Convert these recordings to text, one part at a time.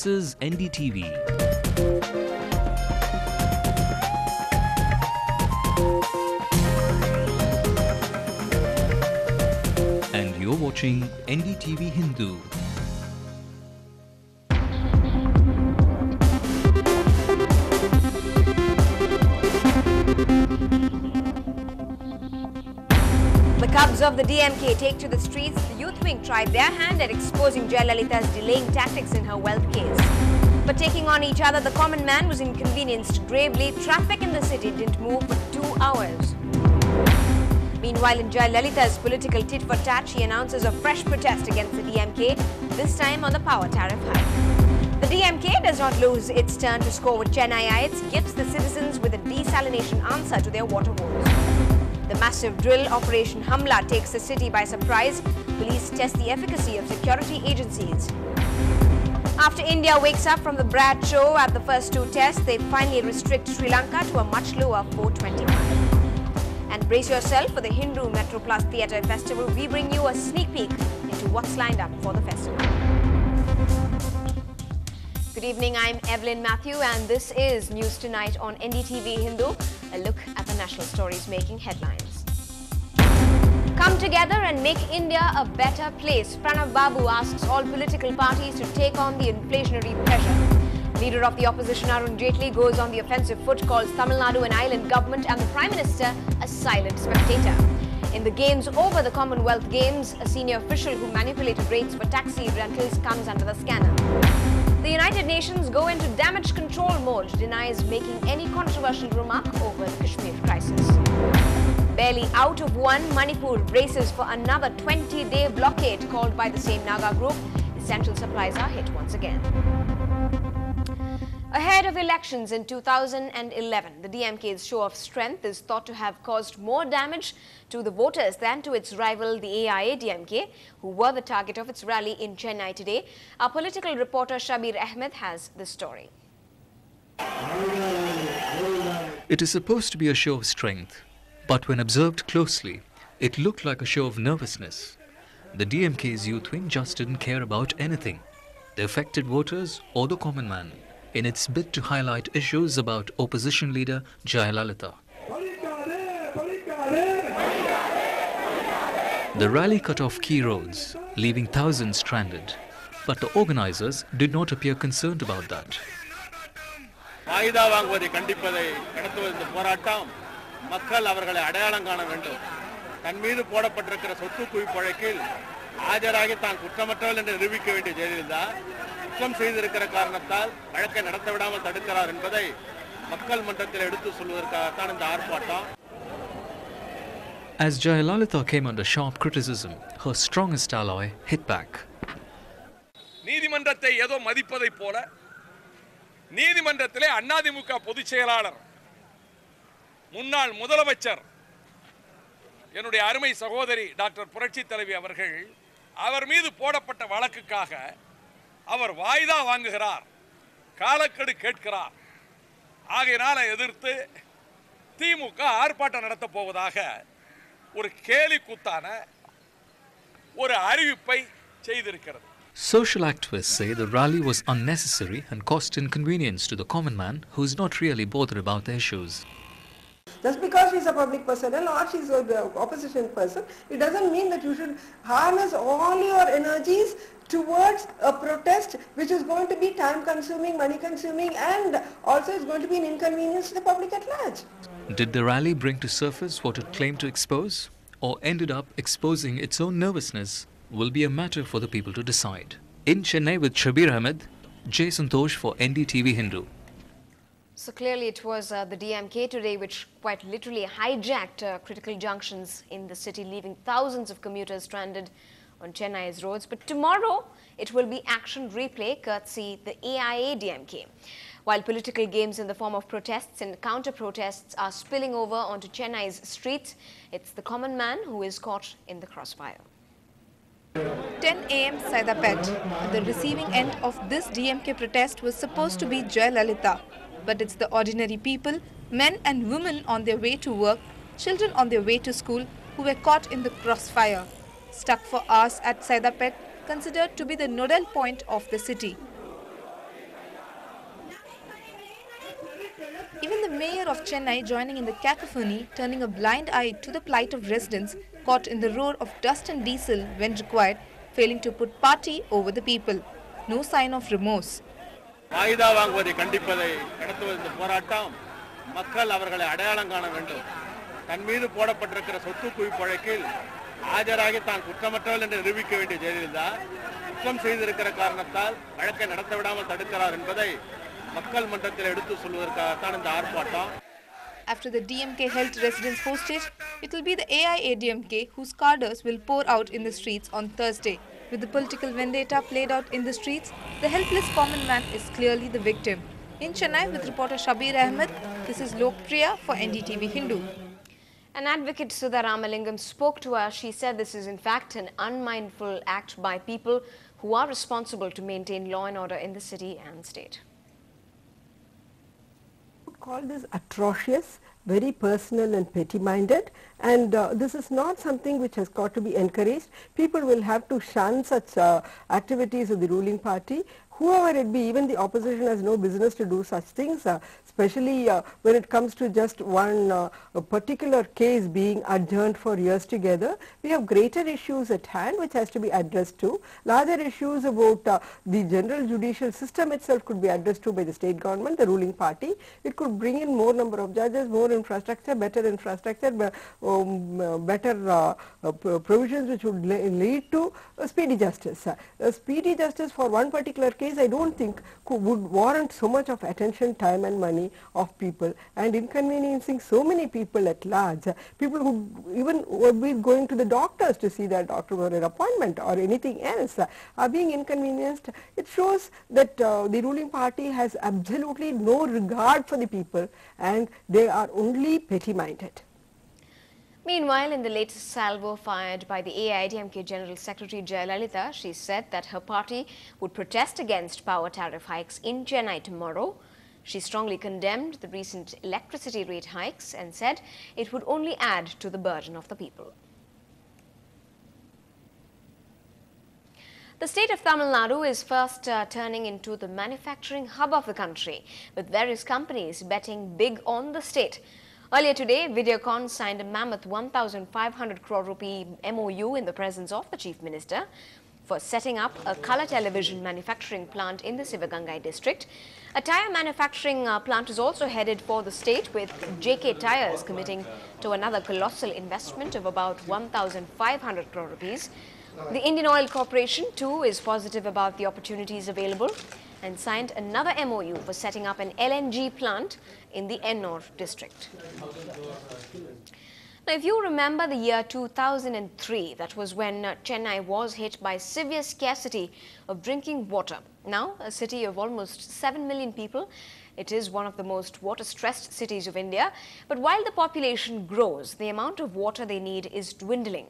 This is NDTV. And you're watching NDTV Hindu. The cubs of the DMK take to the streets. The youth wing tried their hand at exposing Jayalalitha's delaying tactics in her wealth case. But taking on each other, the common man was inconvenienced gravely. Traffic in the city didn't move for 2 hours. Meanwhile, in Jayalalitha's political tit-for-tat, she announces a fresh protest against the DMK, this time on the power tariff hike. The DMK does not lose its turn to score with Chennaiites, gifts the citizens with a desalination answer to their water woes. The massive drill Operation Hamla takes the city by surprise. Police test the efficacy of security agencies. After India wakes up from the Brad show at the first 2 tests, they finally restrict Sri Lanka to a much lower 425. And brace yourself for the Hindu Metro Plus Theatre Festival. We bring you a sneak peek into what's lined up for the festival. Good evening, I'm Evelyn Matthew and this is News Tonight on NDTV Hindu, a look at the national stories making headlines. Come together and make India a better place. Pranav Babu asks all political parties to take on the inflationary pressure. Leader of the opposition Arun Jaitley goes on the offensive foot, calls Tamil Nadu an island government and the Prime Minister a silent spectator. In the games over the Commonwealth Games, a senior official who manipulated rates for taxi rentals comes under the scanner. The United Nations go into damage control mode, denies making any controversial remark over the Kashmir crisis. Barely out of one, Manipur braces for another 20-day blockade called by the same Naga group. Essential supplies are hit once again. Ahead of elections in 2011, the DMK's show of strength is thought to have caused more damage to the voters than to its rival, the AIA-DMK, who were the target of its rally in Chennai today. Our political reporter Shabir Ahmed has this story. It is supposed to be a show of strength, but when observed closely, it looked like a show of nervousness. The DMK's youth wing just didn't care about anything, the affected voters or the common man, in its bid to highlight issues about opposition leader Jayalalitha. The rally cut off key roads, leaving thousands stranded. But the organizers did not appear concerned about that. As Jayalalitha came under sharp criticism, her strongest ally hit back. நீதிமன்றத்தை ஏதோ மதிப்பதை போல நீதிமன்றத்திலே அதிமுக பொதுச் செயலாளர் முன்னாள் முதலமைச்சர் என்னுடைய அருமை சகோதரி டாக்டர் புரட்சி தலைவி அவர்கள் அவர் மீது போடப்பட்ட வழக்குக்காக அவர் வாய்தா வாங்குகிறார், காலக்கெடு கேட்கிறார். ஆகையினால எதிர்த்து திமுக ஆர்ப்பாட்டம் நடத்த போவதாக ஒரு கேலி கூத்தான ஒரு அறிவிப்பை செய்திருக்கிறது. Social activists say the rally was unnecessary and caused inconvenience to the common man who is not really bothered about the issues. Just because she's a public person or she's an opposition person, it doesn't mean that you should harness all your energies towards a protest which is going to be time consuming, money consuming, and also is going to be an inconvenience to the public at large. Did the rally bring to surface what it claimed to expose, or ended up exposing its own nervousness, will be a matter for the people to decide. In Chennai with Shabir Ahmed, Jay Santosh for NDTV Hindu. So clearly it was the DMK today which quite literally hijacked critical junctions in the city, leaving thousands of commuters stranded on Chennai's roads. But tomorrow it will be action replay courtesy the AIA-DMK. While political games in the form of protests and counter-protests are spilling over onto Chennai's streets, it's the common man who is caught in the crossfire. 10 a.m. Saidapet. The receiving end of this DMK protest was supposed to be Jayalalitha. But it's the ordinary people, men and women on their way to work, children on their way to school, who were caught in the crossfire. Stuck for hours at Saidapet, considered to be the nodal point of the city. Even the mayor of Chennai joining in the cacophony, turning a blind eye to the plight of residents caught in the roar of dust and diesel when required, failing to put party over the people. No sign of remorse. ஆயுதா வாங்குவதை கண்டிப்பதை நடத்துவது இந்த போராட்டம் மக்கள் அவர்களை அடையாளம் காண வேண்டும். தன் மீது போடப்பட்டிருக்கிற சொத்து குவிப்பு வழக்கில் ஆஜராகி தான் குற்றமற்றவள் என்று நிரூபிக்க வேண்டிய ஜெயலலிதா குற்றம் செய்திருக்கிற காரணத்தால் வழக்கை நடத்த விடாமல் தடுக்கிறார் என்பதை மக்கள் மன்றத்தில் எடுத்து சொல்வதற்காகத்தான் இந்த ஆர்ப்பாட்டம். After the DMK held residents hostage, it will be the AIADMK whose cadres will pour out in the streets on Thursday. With the political vendetta played out in the streets, the helpless common man is clearly the victim. In Chennai, with reporter Shabir Ahmed, this is Lokpriya for NDTV Hindu. An advocate, Sudha Ramalingam, spoke to us. She said this is in fact an unmindful act by people who are responsible to maintain law and order in the city and state. I would call this atrocious, very personal and petty-minded, and this is not something which has got to be encouraged. People will have to shun such activities of the ruling party. Whoever it be, even the opposition has no business to do such things, especially when it comes to just one particular case being adjourned for years together. We have greater issues at hand which has to be addressed to. Larger issues about the general judicial system itself could be addressed to by the state government, the ruling party. It could bring in more number of judges, more infrastructure, better provisions which would lead to speedy justice. Speedy justice for one particular case I don't think would warrant so much of attention, time and money of people, and inconveniencing so many people at large. People who even would be going to the doctors to see their doctor for an appointment or anything else are being inconvenienced. It shows that the ruling party has absolutely no regard for the people and they are only petty-minded. Meanwhile, in the latest salvo fired by the AIADMK General Secretary Jayalalitha, she said that her party would protest against power tariff hikes in Chennai tomorrow. She strongly condemned the recent electricity rate hikes and said it would only add to the burden of the people. The state of Tamil Nadu is fast turning into the manufacturing hub of the country, with various companies betting big on the state. Earlier today, Videocon signed a mammoth 1,500 crore rupee MOU in the presence of the Chief Minister for setting up a colour television manufacturing plant in the Sivagangai district. A tyre manufacturing plant is also headed for the state, with JK Tyres committing to another colossal investment of about 1,500 crore rupees. The Indian Oil Corporation too is positive about the opportunities available and signed another MOU for setting up an LNG plant in the Ennore district. Now, if you remember the year 2003, that was when Chennai was hit by severe scarcity of drinking water. Now, a city of almost 7 million people, it is one of the most water-stressed cities of India. But while the population grows, the amount of water they need is dwindling.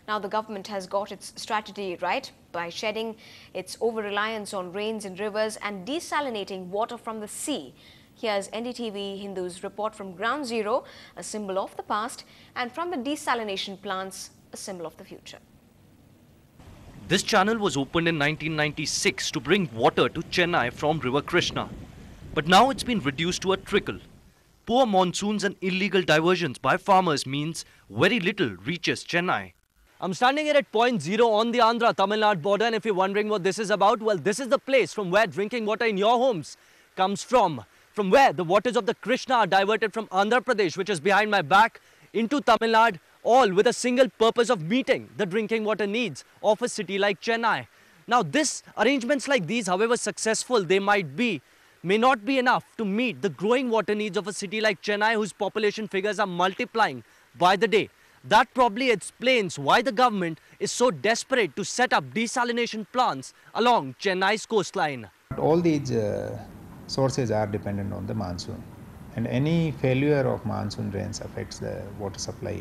Now, the government has got its strategy right by shedding its over-reliance on rains and rivers and desalinating water from the sea. Here's NDTV Hindu's report from Ground Zero, a symbol of the past, and from the desalination plants, a symbol of the future. This channel was opened in 1996 to bring water to Chennai from River Krishna. But now it's been reduced to a trickle. Poor monsoons and illegal diversions by farmers means very little reaches Chennai. I'm standing here at point 0 on the Andhra-Tamil Nadu border, and if you're wondering what this is about, well, this is the place from where drinking water in your homes comes from where the waters of the Krishna are diverted from Andhra Pradesh, which is behind my back, into Tamil Nadu, all with a single purpose of meeting the drinking water needs of a city like Chennai. Now, arrangements like these, however successful they might be, may not be enough to meet the growing water needs of a city like Chennai, whose population figures are multiplying by the day. That probably explains why the government is so desperate to set up desalination plants along Chennai's coastline. All these sources are dependent on the monsoon, and any failure of monsoon rains affects the water supply.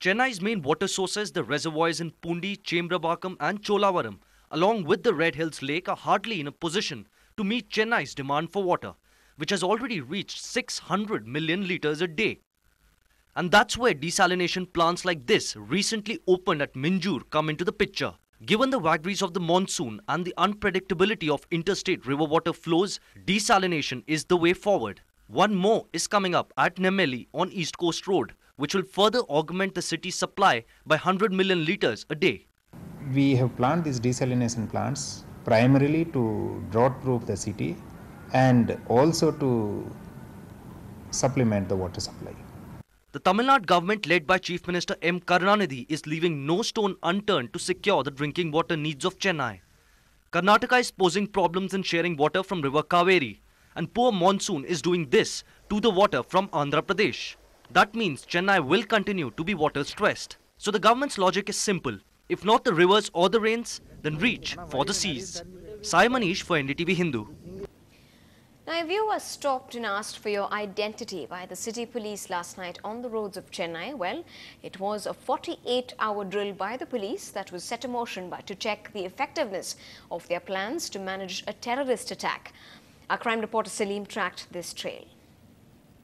Chennai's main water sources, the reservoirs in Pundi, Chembrabakam and Cholavaram, along with the Red Hills Lake, are hardly in a position to meet Chennai's demand for water, which has already reached 600 million litres a day. And that's where desalination plants like this, recently opened at Minjur, come into the picture. Given the vagaries of the monsoon and the unpredictability of interstate river water flows, desalination is the way forward. One more is coming up at Nemeli on East Coast Road, which will further augment the city's supply by 100 million litres a day. We have planned these desalination plants primarily to drought-proof the city and also to supplement the water supply. The Tamil Nadu government led by Chief Minister M. Karunanidhi is leaving no stone unturned to secure the drinking water needs of Chennai. Karnataka is posing problems in sharing water from River Kaveri, and poor monsoon is doing this to the water from Andhra Pradesh. That means Chennai will continue to be water stressed. So the government's logic is simple. If not the rivers or the rains, then reach for the seas. Sai Manish for NDTV Hindu. Now, if you were stopped and asked for your identity by the city police last night on the roads of Chennai, well, it was a 48-hour drill by the police that was set in motion to check the effectiveness of their plans to manage a terrorist attack. Our crime reporter Salim tracked this trail.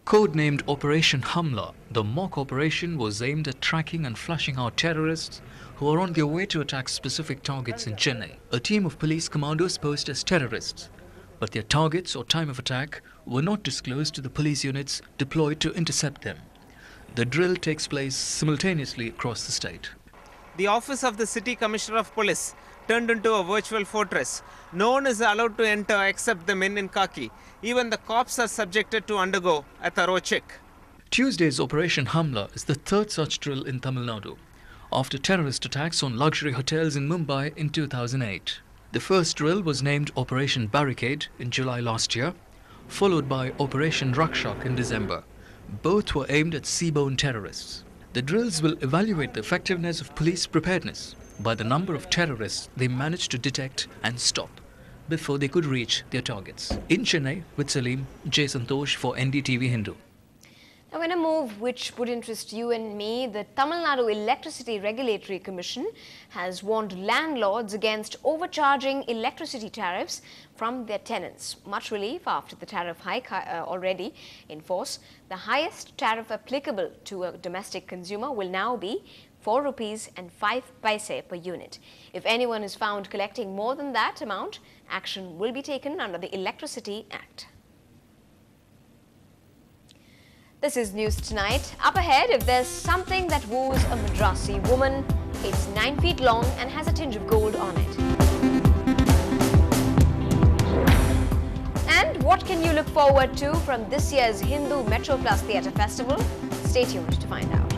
Codenamed Operation Hamla, the mock operation was aimed at tracking and flushing out terrorists who are on their way to attack specific targets in Chennai. A team of police commandos posed as terrorists, but their targets or time of attack were not disclosed to the police units deployed to intercept them. The drill takes place simultaneously across the state. The office of the City Commissioner of Police turned into a virtual fortress. No one is allowed to enter except the men in khaki. Even the cops are subjected to undergo a thorough check. Tuesday's Operation Hamla is the third such drill in Tamil Nadu, after terrorist attacks on luxury hotels in Mumbai in 2008. The first drill was named Operation Barricade in July last year, followed by Operation Rakshak in December. Both were aimed at seaborne terrorists. The drills will evaluate the effectiveness of police preparedness by the number of terrorists they managed to detect and stop before they could reach their targets. In Chennai, with Salim, J. Santosh for NDTV Hindu. Now, in a move which would interest you and me, the Tamil Nadu Electricity Regulatory Commission has warned landlords against overcharging electricity tariffs from their tenants. Much relief after the tariff hike already in force. The highest tariff applicable to a domestic consumer will now be 4 rupees and 5 paise per unit. If anyone is found collecting more than that amount, action will be taken under the Electricity Act. This is News Tonight. Up ahead, if there's something that woos a Madrasi woman, it's 9 feet long and has a tinge of gold on it. And what can you look forward to from this year's Hindu Metro Plus Theatre Festival? Stay tuned to find out.